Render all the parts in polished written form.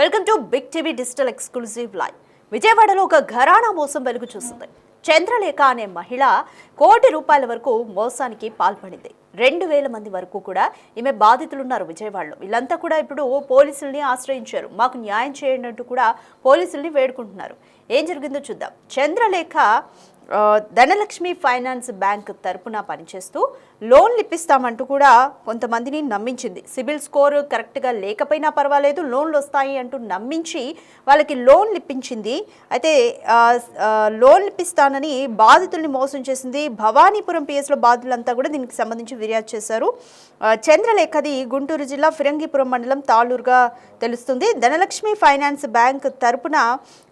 Welcome to big TV digital exclusive live. విజయవాడలో ఒక ఘరానా మోసం వెలుగు చూసింది. చంద్రలేఖ అనే మహిళ ₹1 కోటి వరకు మోసానికి పాల్పడింది. 2000 మంది వరకు కూడా ఈమె బాధితులున్నారు విజయవాడలో. వీళ్ళంతా కూడా ఇప్పుడు పోలీసుల్ని ఆశ్రయించారు. మాకు న్యాయం చేయండి అంటూ కూడా పోలీసుల్ని వేడుకుంటున్నారు. ఏం జరిగిందో చూద్దాం. చంద్రలేఖ ధనలక్ష్మి ఫైనాన్స్ బ్యాంక్ తరపున పనిచేస్తూ లోన్లు ఇప్పిస్తామంటూ కూడా కొంతమందిని నమ్మించింది. సిబిల్ స్కోర్ కరెక్ట్గా లేకపోయినా పర్వాలేదు, లోన్లు వస్తాయి అంటూ నమ్మించి వాళ్ళకి లోన్లు ఇప్పించింది. అయితే లోన్లు ఇప్పిస్తానని బాధితుల్ని మోసం చేసింది. భవానీపురం పిఎస్లో బాధితులంతా కూడా దీనికి సంబంధించి ఫిర్యాదు చేశారు. చంద్రలేఖది గుంటూరు జిల్లా ఫిరంగిపురం మండలం తాళూరుగా తెలుస్తుంది. ధనలక్ష్మి ఫైనాన్స్ బ్యాంక్ తరపున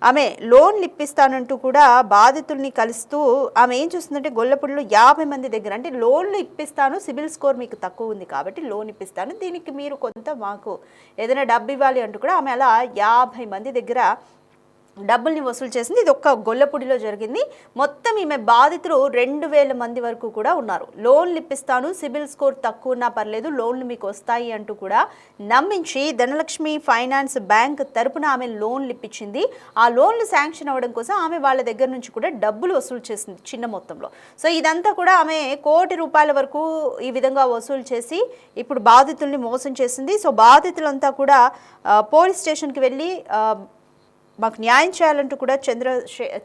ఆమె లోన్లు ఇప్పిస్తానంటూ కూడా బాధితుల్ని కలిస్తూ ఆమె ఏం చూస్తుందంటే గొల్లపూడిలో 50 మంది దగ్గర అంటే లోన్లు ఇప్పిస్తాను, సిబిల్ స్కోర్ మీకు తక్కువ ఉంది కాబట్టి లోన్ ఇప్పిస్తాను, దీనికి మీరు కొంత మాకు ఏదైనా డబ్బు ఇవ్వాలి అంటూ కూడా ఆమె అలా 50 మంది దగ్గర డబ్బుల్ని వసూలు చేసింది. ఇది ఒక్క గొల్లపూడిలో జరిగింది. మొత్తం ఈమె బాధితులు 2000 మంది వరకు కూడా ఉన్నారు. లోన్లు ఇప్పిస్తాను, సిబిల్ స్కోర్ తక్కువ ఉన్నా పర్లేదు, లోన్లు మీకు వస్తాయి అంటూ కూడా నమ్మించి ధనలక్ష్మి ఫైనాన్స్ బ్యాంక్ తరపున ఆమె లోన్లు ఇప్పించింది. ఆ లోన్లు శాంక్షన్ అవ్వడం కోసం ఆమె వాళ్ళ దగ్గర నుంచి కూడా డబ్బులు వసూలు చేసింది చిన్న మొత్తంలో. సో ఇదంతా కూడా ఆమె ₹1 కోటి వరకు ఈ విధంగా వసూలు చేసి ఇప్పుడు బాధితుల్ని మోసం చేసింది. సో బాధితులంతా కూడా పోలీస్ స్టేషన్కి వెళ్ళి మాకు న్యాయం చేయాలంటూ కూడా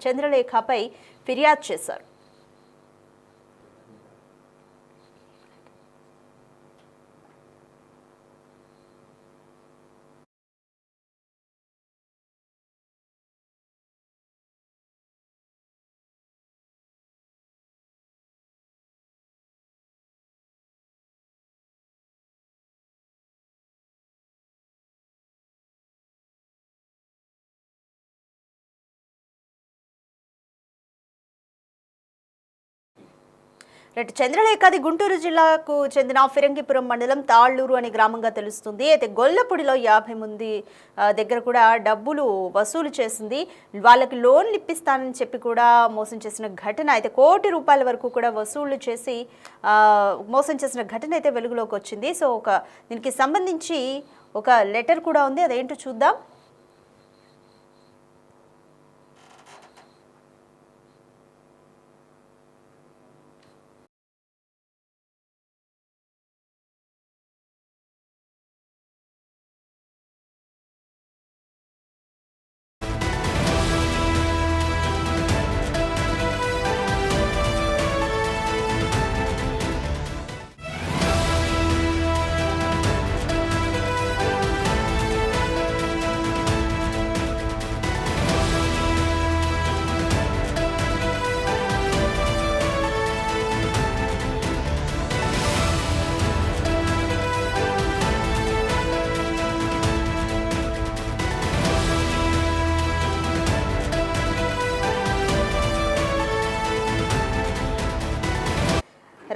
చంద్రలేఖపై ఫిర్యాదు చేశారు. చంద్రలేఖది గుంటూరు జిల్లాకు చెందిన ఫిరంగిపురం మండలం తాళ్ళూరు అనే గ్రామంగా తెలుస్తుంది. అయితే గొల్లపూడిలో 50 మంది దగ్గర కూడా డబ్బులు వసూలు చేసింది. వాళ్ళకి లోన్లు ఇప్పిస్తానని చెప్పి కూడా మోసం చేసిన ఘటన, అయితే ₹1 కోటి వరకు కూడా వసూళ్లు చేసి మోసం చేసిన ఘటన అయితే వెలుగులోకి వచ్చింది. సో దీనికి సంబంధించి ఒక లెటర్ కూడా ఉంది, అదేంటో చూద్దాం.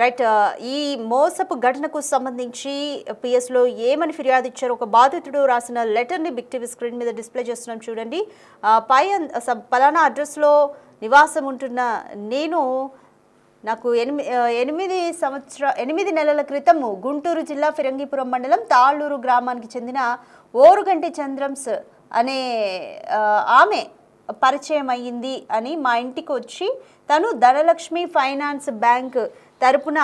రైట్, ఈ మోసపు ఘటనకు సంబంధించి పిఎస్లో ఏమని ఫిర్యాదు ఇచ్చారు, ఒక బాధితుడు రాసిన లెటర్ని బిగ్ టీవీ స్క్రీన్ మీద డిస్ప్లే చేస్తున్నాం చూడండి. పలానా అడ్రస్లో నివాసం ఉంటున్న నేను నాకు 8 నెలల క్రితం గుంటూరు జిల్లా ఫిరంగిపురం మండలం తాళ్ళూరు గ్రామానికి చెందిన ఓరుగంటి చంద్రంస్ అనే ఆమె పరిచయం అయ్యింది అని మా ఇంటికి వచ్చి తను ధనలక్ష్మి ఫైనాన్స్ బ్యాంక్ తరపున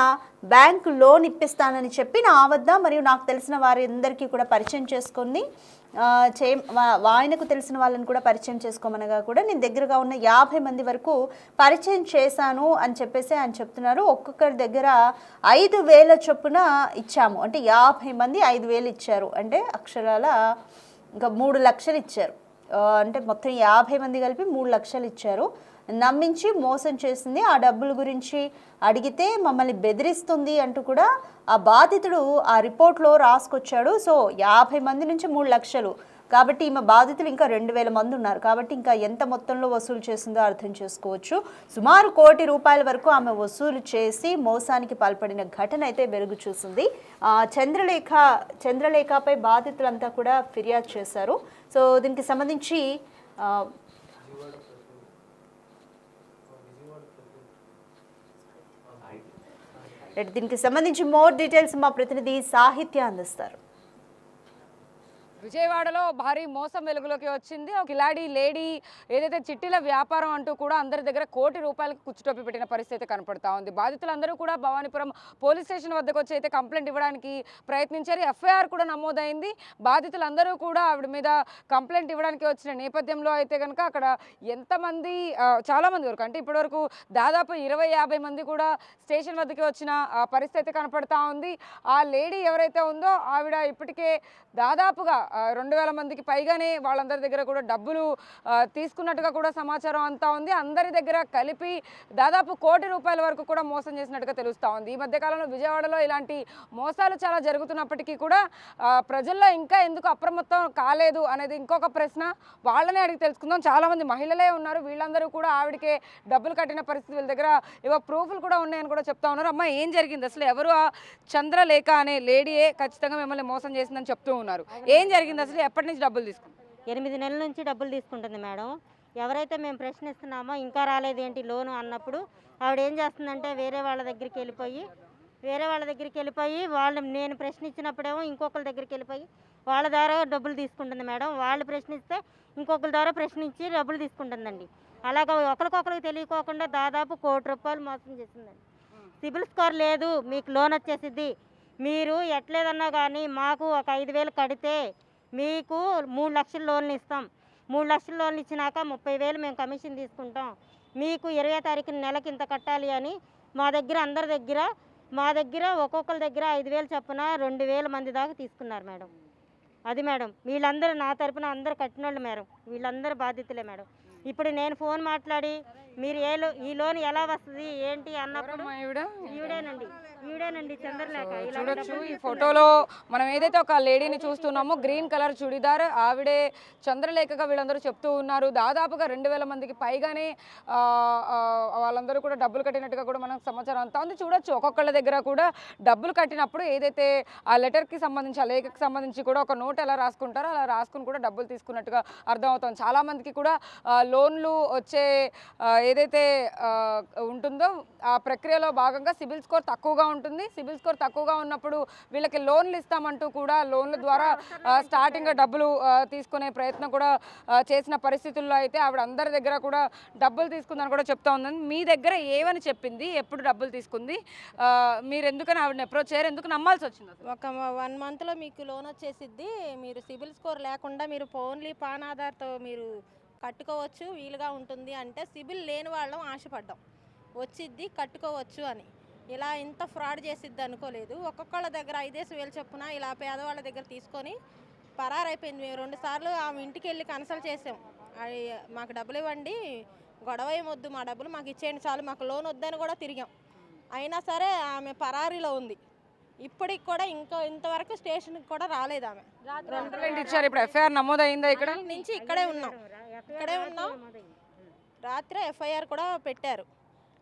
బ్యాంక్ లోన్ ఇప్పిస్తానని చెప్పి నా వద్ద మరియు నాకు తెలిసిన వారందరికీ కూడా పరిచయం చేసుకొని ఆయనకు తెలిసిన వాళ్ళని కూడా పరిచయం చేసుకోమనగా కూడా నేను దగ్గరగా ఉన్న 50 మంది వరకు పరిచయం చేశాను అని చెప్పేసి ఆయన చెప్తున్నారు. ఒక్కొక్కరి దగ్గర 5,000 చొప్పున ఇచ్చాము, అంటే 50 మంది 5,000 ఇచ్చారు, అంటే అక్షరాల ఇంకా 3 లక్షలు ఇచ్చారు. అంటే మొత్తం 50 మంది కలిపి 3 లక్షలు ఇచ్చారు. నమ్మించి మోసం చేసింది. ఆ డబ్బుల గురించి అడిగితే మమ్మల్ని బెదిరిస్తుంది అంటూ కూడా ఆ బాధితుడు ఆ రిపోర్ట్లో రాసుకొచ్చాడు. సో 50 మంది నుంచి 3 లక్షలు కాబట్టి ఈమె బాధితులు ఇంకా 2000 మంది ఉన్నారు కాబట్టి ఇంకా ఎంత మొత్తంలో వసూలు చేసిందో అర్థం చేసుకోవచ్చు. సుమారు ₹1 కోటి వరకు ఆమె వసూలు చేసి మోసానికి పాల్పడిన ఘటన అయితే వెలుగు చూసింది. చంద్రలేఖపై బాధితులంతా కూడా ఫిర్యాదు చేశారు. సో దీనికి సంబంధించి దీనికి సంబంధించి మోర్ డీటెయిల్స్ మా ప్రతినిధి సాహిత్య అందిస్తారు. విజయవాడలో భారీ మోసం వెలుగులోకి వచ్చింది. ఒక కిలాడి లేడీ ఏదైతే చిట్టీల వ్యాపారం అంటూ కూడా అందరి దగ్గర ₹1 కోటి కుచ్చుటొప్పి పెట్టిన పరిస్థితి కనపడతా ఉంది. బాధితులందరూ కూడా భవానీపురం పోలీస్ స్టేషన్ వద్దకు వచ్చి అయితే కంప్లైంట్ ఇవ్వడానికి ప్రయత్నించారు. ఎఫ్ఐఆర్ కూడా నమోదైంది. బాధితులందరూ కూడా ఆవిడ మీద కంప్లైంట్ ఇవ్వడానికి వచ్చిన నేపథ్యంలో అయితే కనుక అక్కడ ఎంతమంది చాలామంది వరకు అంటే ఇప్పటివరకు దాదాపు 20-50 మంది కూడా స్టేషన్ వద్దకి వచ్చిన పరిస్థితి కనపడతా ఉంది. ఆ లేడీ ఎవరైతే ఉందో ఆవిడ ఇప్పటికే దాదాపుగా 2000 మందికి పైగానే వాళ్ళందరి దగ్గర కూడా డబ్బులు తీసుకున్నట్టుగా కూడా సమాచారం అంతా ఉంది. అందరి దగ్గర కలిపి దాదాపు ₹1 కోటి వరకు కూడా మోసం చేసినట్టుగా తెలుస్తూ ఉంది. ఈ మధ్యకాలంలో విజయవాడలో ఇలాంటి మోసాలు చాలా జరుగుతున్నప్పటికీ కూడా ప్రజల్లో ఇంకా ఎందుకు అప్రమత్తం కాలేదు అనేది ఇంకొక ప్రశ్న. వాళ్ళనే అడిగి తెలుసుకుందాం. చాలామంది మహిళలే ఉన్నారు. వీళ్ళందరూ కూడా ఆవిడకే డబ్బులు కట్టిన పరిస్థితి, వీళ్ళ దగ్గర ఏవో ప్రూఫ్లు కూడా ఉన్నాయని కూడా చెప్తా ఉన్నారు. అమ్మ, ఏం జరిగింది అసలు? ఎవరు ఆ చంద్రలేఖ అనే లేడీయే ఖచ్చితంగా మిమ్మల్ని మోసం చేసిందని చెప్తూ ఉన్నారు. ఏం జరిగింది అసలు? ఎప్పటి నుంచి డబ్బులు తీసుకుంటారు? 8 నెలల నుంచి డబ్బులు తీసుకుంటుంది మేడం. ఎవరైతే మేము ప్రశ్నిస్తున్నామో ఇంకా రాలేదేంటి లోను అన్నప్పుడు ఆవిడ ఏం చేస్తుందంటే వేరే వాళ్ళ దగ్గరికి వెళ్ళిపోయి వాళ్ళు నేను ప్రశ్నించినప్పుడేమో ఇంకొకరి దగ్గరికి వెళ్ళిపోయి వాళ్ళ ద్వారా డబ్బులు తీసుకుంటుంది మేడం. వాళ్ళు ప్రశ్నిస్తే ఇంకొకరి ద్వారా ప్రశ్నించి డబ్బులు తీసుకుంటుందండి. అలాగా ఒకరికొకరికి తెలియకోకుండా దాదాపు ₹1 కోటి మోసం చేసిందండి. సిబిల్ స్కోర్ లేదు, మీకు లోన్ వచ్చేసిద్ది, మీరు ఎట్లేదన్నా కానీ మాకు ఒక 5,000 కడితే మీకు 3 లక్షల లోన్లు ఇస్తాం, 3 లక్షల లోన్లు ఇచ్చినాక 30,000 మేము కమిషన్ తీసుకుంటాం, మీకు 20వ తారీఖున నెలకి ఇంత కట్టాలి అని మా దగ్గర ఒక్కొక్కరి దగ్గర 5,000 చొప్పున 2,000 మంది దాకా తీసుకున్నారు మేడం. అది మేడం, వీళ్ళందరూ నా తరపున అందరూ కట్టినోళ్ళు మేడం. వీళ్ళందరూ బాధితులే మేడం. ఇప్పుడు నేను ఫోన్ మాట్లాడి మీరు ఈ లోన్ ఎలా వస్తుంది ఏంటి అన్నప్పుడు ఈవిడేనండి చంద్రలేఖ. చూడొచ్చు ఈ ఫోటోలో మనం ఏదైతే ఒక లేడీని చూస్తున్నామో గ్రీన్ కలర్ చుడిదార్, ఆవిడే చంద్రలేఖగా వీళ్ళందరూ చెప్తూ ఉన్నారు. దాదాపుగా 2,000 మందికి పైగానే వాళ్ళందరూ కూడా డబ్బులు కట్టినట్టుగా కూడా మనకు సమాచారం అంతా ఉంది. చూడొచ్చు ఒక్కొక్కళ్ళ దగ్గర కూడా డబ్బులు కట్టినప్పుడు ఏదైతే ఆ లెటర్కి సంబంధించి ఆ లేఖకి సంబంధించి కూడా ఒక నోట్ ఎలా రాసుకుంటారో అలా రాసుకుని కూడా డబ్బులు తీసుకున్నట్టుగా అర్థమవుతుంది. చాలామందికి కూడా లోన్లు వచ్చే ఏదైతే ఉంటుందో ఆ ప్రక్రియలో భాగంగా సిబిల్ స్కోర్ తక్కువగా ఉంటుంది. సిబిల్ స్కోర్ తక్కువగా ఉన్నప్పుడు వీళ్ళకి లోన్లు ఇస్తామంటూ కూడా లోన్ల ద్వారా స్టార్టింగ్ డబ్బులు తీసుకునే ప్రయత్నం కూడా చేసిన పరిస్థితుల్లో అయితే ఆవిడ అందరి దగ్గర కూడా డబ్బులు తీసుకుందని కూడా చెప్తా ఉందని. మీ దగ్గర ఏమని చెప్పింది, ఎప్పుడు డబ్బులు తీసుకుంది, మీరు ఎందుకని ఆవిడని అప్రోచ్ చేయరు, ఎందుకు నమ్మాల్సి వచ్చింది? ఒక 1 మంత్లో మీకు లోన్ వచ్చేసిద్ది, మీరు సిబిల్ స్కోర్ లేకుండా మీరు ఓన్లీ పాన్ ఆధార్తో మీరు కట్టుకోవచ్చు, వీలుగా ఉంటుంది అంటే సిబిల్ లేని వాళ్ళం ఆశపడ్డాం, వచ్చిద్ది కట్టుకోవచ్చు అని. ఇలా ఇంత ఫ్రాడ్ చేసిద్ది అనుకోలేదు. ఒక్కొక్కళ్ళ దగ్గర 5,000 చొప్పున ఇలా పేదవాళ్ళ దగ్గర తీసుకొని పరారైపోయింది. మేము 2 సార్లు ఆమె ఇంటికి వెళ్ళి కన్సల్ట్ చేసాం. మాకు డబ్బులు ఇవ్వండి, గొడవ ఏమొద్దు, మా డబ్బులు మాకు ఇచ్చేయండి చాలు, మాకు లోన్ వద్దని కూడా తిరిగాం. అయినా సరే ఆమె పరారీలో ఉంది. ఇప్పటికి కూడా ఇంతవరకు స్టేషన్కి కూడా రాలేదు ఆమె. ఇచ్చారు. ఇప్పుడు ఎఫ్ఐఆర్ నమోదైందా? ఇక్కడ నుంచి ఇక్కడే ఉన్నాం. రాత్రి ఎఫ్ఐఆర్ కూడా పెట్టారు.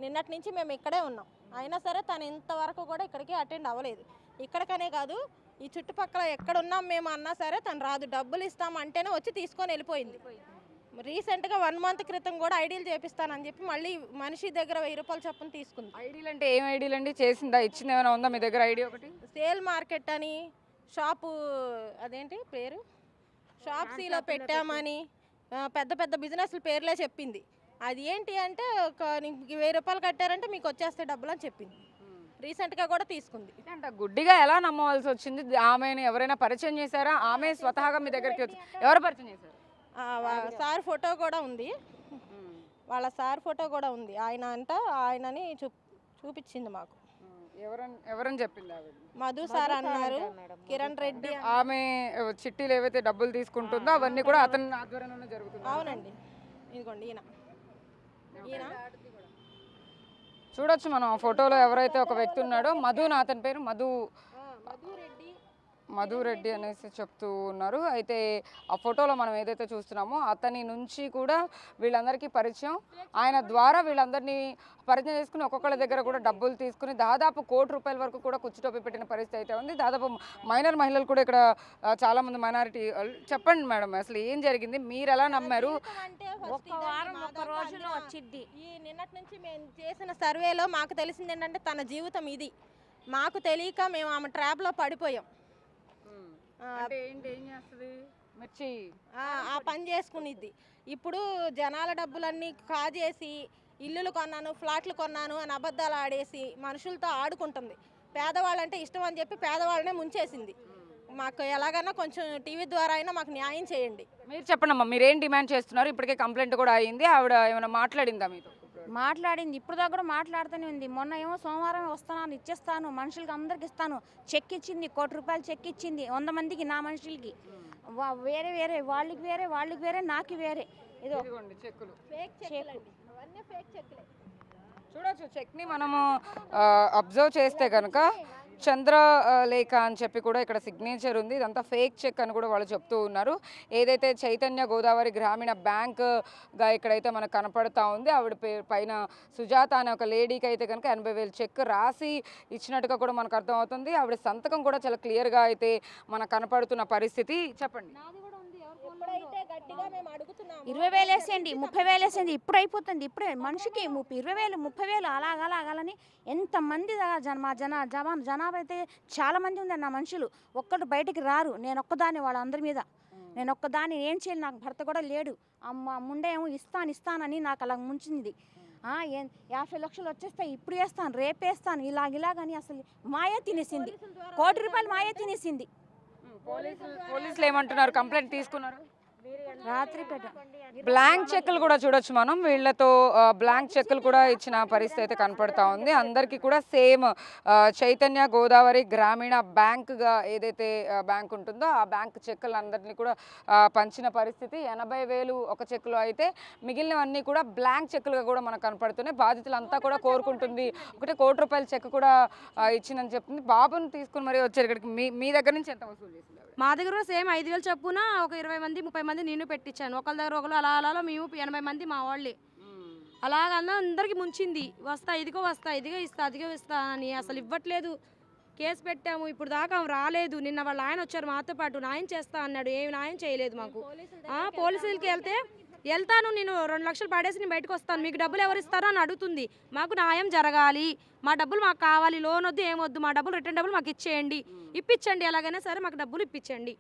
నిన్నటి నుంచి మేము ఇక్కడే ఉన్నాం. అయినా సరే తను ఇంతవరకు కూడా ఇక్కడికి అటెండ్ అవ్వలేదు. ఇక్కడికనే కాదు, ఈ చుట్టుపక్కల ఎక్కడున్నాం మేము అన్నా సరే తను రాదు. డబ్బులు ఇస్తామంటేనే వచ్చి తీసుకొని వెళ్ళిపోయింది. రీసెంట్గా 1 మంత్ క్రితం కూడా ఐడీలు చేపిస్తానని చెప్పి మళ్ళీ మనిషి దగ్గర ₹1000 చొప్పున తీసుకుంది. ఐడీలు అంటే ఏం ఐడీలు అండి? చేసిందా, ఇచ్చింది ఏమైనా ఉందా మీ దగ్గర ఐడి? ఒకటి సేల్ మార్కెట్ అని షాపు, అదేంటి పేరు, షాప్ సీలో పెట్టామని పెద్ద పెద్ద బిజినెస్ల పేర్లే చెప్పింది. అది ఏంటి అంటే ₹1000 కట్టారంటే మీకు వచ్చేస్తాయి డబ్బులు అని చెప్పింది. రీసెంట్గా కూడా తీసుకుంది. అంటే గుడ్డిగా ఎలా నమ్మవలసి వచ్చింది? ఆమెను ఎవరైనా పరిచయం చేశారా? ఆమె స్వతహాగా మీ దగ్గరికి వచ్చి ఎవరు పరిచయం చేశారు? సార్ ఫోటో కూడా ఉంది, వాళ్ళ సార్ ఫోటో కూడా ఉంది. ఆయనని చూపించింది మాకు. ఎవరని చెప్పింది? మధు సార్ అన్నారు, కిరణ్ రెడ్డి. ఆమె చిట్టీలు ఏవైతే డబ్బులు తీసుకుంటుందో అవన్నీ కూడా అతని ఆధ్వర్యంలోనే జరుగుతుంది. అవునండి, ఇదిగోండి ఈయన. చూడొచ్చు మనం ఆ ఫోటోలో ఎవరైతే ఒక వ్యక్తి ఉన్నాడో మధు, అతని పేరు మధు రెడ్డి అనేసి చెప్తూ ఉన్నారు. అయితే ఆ ఫోటోలో మనం ఏదైతే చూస్తున్నామో అతని నుంచి కూడా వీళ్ళందరికీ పరిచయం, ఆయన ద్వారా వీళ్ళందరినీ పరిచయం చేసుకుని ఒక్కొక్కళ్ళ దగ్గర కూడా డబ్బులు తీసుకుని దాదాపు ₹1 కోటి వరకు కూడా కుచ్చుటొప్పి పెట్టిన పరిస్థితి అయితే ఉంది. దాదాపు మైనర్ మహిళలు కూడా ఇక్కడ చాలామంది మైనారిటీ. చెప్పండి మేడం, అసలు ఏం జరిగింది, మీరు ఎలా నమ్మారు? నిన్నటి నుంచి మేము చేసిన సర్వేలో మాకు తెలిసింది ఏంటంటే తన జీవితం ఇది. మాకు తెలియక మేము ఆమె ట్రాప్లో పడిపోయాం. అంటే ఏంటి, ఏం చేస్తుంది? మిర్చి ఆ పని చేసుకునిద్ది. ఇప్పుడు జనాల డబ్బులన్నీ కాజేసి ఇల్లులు కొన్నాను, ఫ్లాట్లు కొన్నాను అని అబద్ధాలు ఆడేసి మనుషులతో ఆడుకుంటుంది. పేదవాళ్ళంటే ఇష్టం అని చెప్పి పేదవాళ్ళనే ముంచేసింది. మాకు ఎలాగైనా కొంచెం టీవీ ద్వారా అయినా మాకు న్యాయం చేయండి. మీరు చెప్పండి అమ్మా, మీరేం డిమాండ్ చేస్తున్నారు? ఇప్పటికే కంప్లైంట్ కూడా అయ్యింది. ఆవిడ ఏమైనా మాట్లాడిందా మీతో? మాట్లాడింది, ఇప్పుడు దాకా కూడా మాట్లాడుతూనే ఉంది. మొన్న ఏమో సోమవారం వస్తాను, ఇచ్చేస్తాను, మనుషులకి అందరికి ఇస్తాను, చెక్ ఇచ్చింది, ₹1,00,00,000 చెక్ ఇచ్చింది 100 మందికి, నా మనుషులకి. వేరే వేరే వాళ్ళకి వేరే నాకు వేరే. ఏదో ఇదిగోండి చెక్కులు. అవన్నీ ఫేక్ చెక్కులే. చూడొచ్చు చెక్ని మనము అబ్జర్వ్ చేస్తే కనుక చంద్ర లేఖ అని చెప్పి కూడా ఇక్కడ సిగ్నేచర్ ఉంది. ఇదంతా ఫేక్ చెక్ అని కూడా వాళ్ళు చెప్తూ ఉన్నారు. ఏదైతే చైతన్య గోదావరి గ్రామీణ బ్యాంక్గా ఇక్కడైతే మనకు కనపడతా ఉంది. ఆవిడ పైన సుజాత అనే ఒక లేడీకి అయితే కనుక 80,000 చెక్ రాసి ఇచ్చినట్టుగా కూడా మనకు అర్థమవుతుంది. ఆవిడ సంతకం కూడా చాలా క్లియర్గా అయితే మనకు కనపడుతున్న పరిస్థితి. చెప్పండి. 20,000 వేసేయండి, 30,000 వేసేయండి, ఇప్పుడు అయిపోతుంది. ఇప్పుడే మనిషికి 20,000 30,000 అలాగలాగాలని ఎంతమంది జనాభా అయితే చాలా మంది ఉందండి. నా మనుషులు ఒక్కరు బయటికి రారు. నేను ఒక్కదాన్ని వాళ్ళందరి మీద, నేను ఒక్కదాన్ని ఏం చేయాలి? నాకు భర్త కూడా లేడు. అమ్మ ముండే ఏమో ఇస్తానని నాకు అలా ముంచింది. 50 లక్షలు వచ్చేస్తాయి, ఇప్పుడు వేస్తాను, రేపేస్తాను, ఇలాగని అసలు మాయే తినేసింది. ₹1,00,00,000 మాయే తినేసింది. పోలీసులు ఏమంటున్నారు? కంప్లైంట్ తీసుకున్నారు. రాత్రి పెట్ట బ్లాంక్ చెక్కులు కూడా చూడొచ్చు మనం. వీళ్ళతో బ్లాంక్ చెక్కులు కూడా ఇచ్చిన పరిస్థితి అయితే కనపడతా ఉంది. అందరికీ కూడా సేమ్ చైతన్య గోదావరి గ్రామీణ బ్యాంక్గా ఏదైతే బ్యాంక్ ఉంటుందో ఆ బ్యాంక్ చెక్కులు అందరినీ కూడా పంచిన పరిస్థితి. 80,000 ఒక చెక్కులో అయితే మిగిలినవన్నీ కూడా బ్లాంక్ చెక్కులుగా కూడా మనకు కనపడుతున్నాయి. బాధితులంతా కూడా కోరుకుంటుంది ఒకటే ₹1,00,00,000 చెక్ కూడా ఇచ్చిందని చెప్తుంది. బాబుని తీసుకుని మరీ వచ్చారు ఇక్కడికి. మీ దగ్గర నుంచి ఎంత వసూలు చేసింది? మా దగ్గర కూడా సేమ్ 5,000 చొప్పున ఒక 20 మంది 30 మంది నేను పెట్టించాను. ఒకళ్ళ దగ్గర ఒకళ్ళు అలా మేము 80 మంది మా వాళ్ళే. అలాగన్నా అందరికి ముంచింది. ఇదిగో ఇస్తా అదిగో ఇస్తా అని అసలు ఇవ్వట్లేదు. కేసు పెట్టాము, ఇప్పుడు దాకా రాలేదు. నిన్న వాళ్ళ ఆయన వచ్చారు మాతో పాటు, న్యాయం చేస్తా అన్నాడు. ఏమి న్యాయం చేయలేదు మాకు. పోలీసులకి వెళ్తాను, నేను 2 లక్షలు పడేసి నేను బయటకు వస్తాను, మీకు డబ్బులు ఎవరు ఇస్తారో అని అడుగుతుంది. మాకు న్యాయం జరగాలి, మా డబ్బులు మాకు కావాలి, లోన్ వద్దు ఏమొద్దు, మా డబ్బులు రిటర్న్ డబ్బులు మాకు ఇచ్చేయండి, ఇప్పించండి, ఎలాగైనా సరే మాకు డబ్బులు ఇప్పించండి.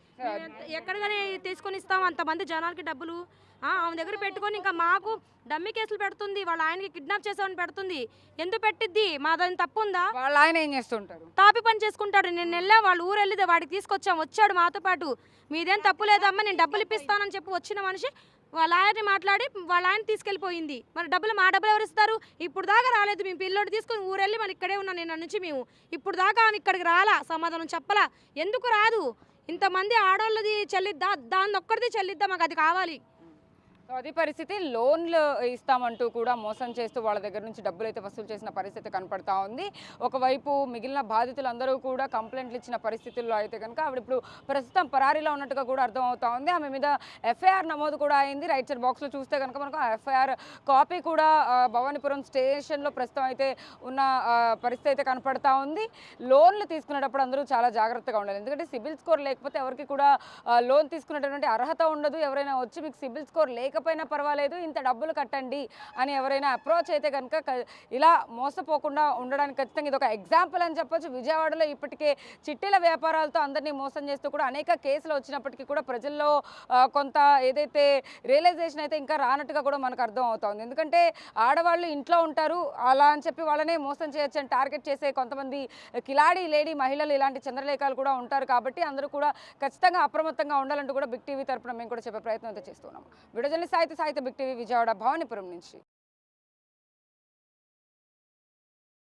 ఎక్కడికైనా తీసుకొని ఇస్తాం అంతమంది జనాలకి డబ్బులు. ఆమె దగ్గర పెట్టుకొని ఇంకా మాకు డమ్మీ కేసులు పెడుతుంది. వాళ్ళ ఆయనకి కిడ్నాప్ చేసామని పెడుతుంది. ఎందుకు పెట్టిద్ది? మాదని తప్పు ఉందా? వాళ్ళ ఆయన ఏం చేస్తుంటారు? తాపి పని చేసుకుంటాడు. నేను వెళ్ళా, వాళ్ళ ఊరు వెళ్ళితే వాడికి వచ్చాడు మాతో పాటు. మీదేం తప్పు లేదమ్మా, నేను డబ్బులు ఇప్పిస్తానని చెప్పి వచ్చిన మనిషి వాళ్ళ ఆయన్ని మాట్లాడి వాళ్ళ ఆయన తీసుకెళ్ళిపోయింది. మరి మా డబ్బులు ఎవరు ఇస్తారు? ఇప్పుడు దాకా రాలేదు. మేము పిల్లోడు తీసుకొని ఊరెళ్ళి మరి ఇక్కడే ఉన్నాను నిన్న నుంచి. మేము ఇప్పుడు దాకా ఇక్కడికి రాలా, సమాధానం చెప్పలా. ఎందుకు రాదు? ఇంతమంది ఆడవాళ్ళది చెల్లిద్దా? దాన్ని ఒక్కడిది చెల్లిద్దా? మాకు అది కావాలి. సో అది పరిస్థితి. లోన్లు ఇస్తామంటూ కూడా మోసం చేస్తూ వాళ్ళ దగ్గర నుంచి డబ్బులు అయితే వసూలు చేసిన పరిస్థితి కనపడతా ఉంది. ఒకవైపు మిగిలిన బాధితులందరూ కూడా కంప్లైంట్లు ఇచ్చిన పరిస్థితుల్లో అయితే కనుక ఆవిడ ఇప్పుడు ప్రస్తుతం పరారీలో ఉన్నట్టుగా కూడా అర్థమవుతా ఉంది. ఆమె మీద ఎఫ్ఐఆర్ నమోదు కూడా అయింది. రైట్ సైడ్ బాక్స్లో చూస్తే కనుక మనకు ఆ ఎఫ్ఐఆర్ కాపీ కూడా భవానీపురం స్టేషన్లో ప్రస్తుతం అయితే ఉన్న పరిస్థితి అయితే కనపడతా ఉంది. లోన్లు తీసుకునేటప్పుడు అందరూ చాలా జాగ్రత్తగా ఉండాలి. ఎందుకంటే సిబిల్ స్కోర్ లేకపోతే ఎవరికి కూడా లోన్ తీసుకునేటటువంటి అర్హత ఉండదు. ఎవరైనా వచ్చి మీకు సిబిల్ స్కోర్ లేకపోయినా పర్వాలేదు, ఇంత డబ్బులు కట్టండి అని ఎవరైనా అప్రోచ్ అయితే కనుక ఇలా మోసపోకుండా ఉండడానికి ఖచ్చితంగా ఇది ఒక ఎగ్జాంపుల్ అని చెప్పొచ్చు. విజయవాడలో ఇప్పటికే చిట్టీల వ్యాపారాలతో అందరినీ మోసం చేస్తూ కూడా అనేక కేసులు వచ్చినప్పటికీ కూడా ప్రజల్లో కొంత ఏదైతే రియలైజేషన్ అయితే ఇంకా రానట్టుగా కూడా మనకు అర్థం అవుతుంది. ఎందుకంటే ఆడవాళ్ళు ఇంట్లో ఉంటారు, అలా అని చెప్పి వాళ్ళనే మోసం చేయొచ్చు అని టార్గెట్ చేసే కొంతమంది కిలాడి లేడీ మహిళలు ఇలాంటి చంద్రలేఖలు కూడా ఉంటారు. కాబట్టి అందరూ కూడా ఖచ్చితంగా అప్రమత్తంగా ఉండాలంటూ కూడా బిగ్ టీవీ తరపున మేము కూడా చెప్పే ప్రయత్నం అయితే చేస్తున్నాము. వీడియో జర్నలిస్ట్ సాహిత్య బిగ్ టీవీ విజయవాడ భవానీపురం నుంచి.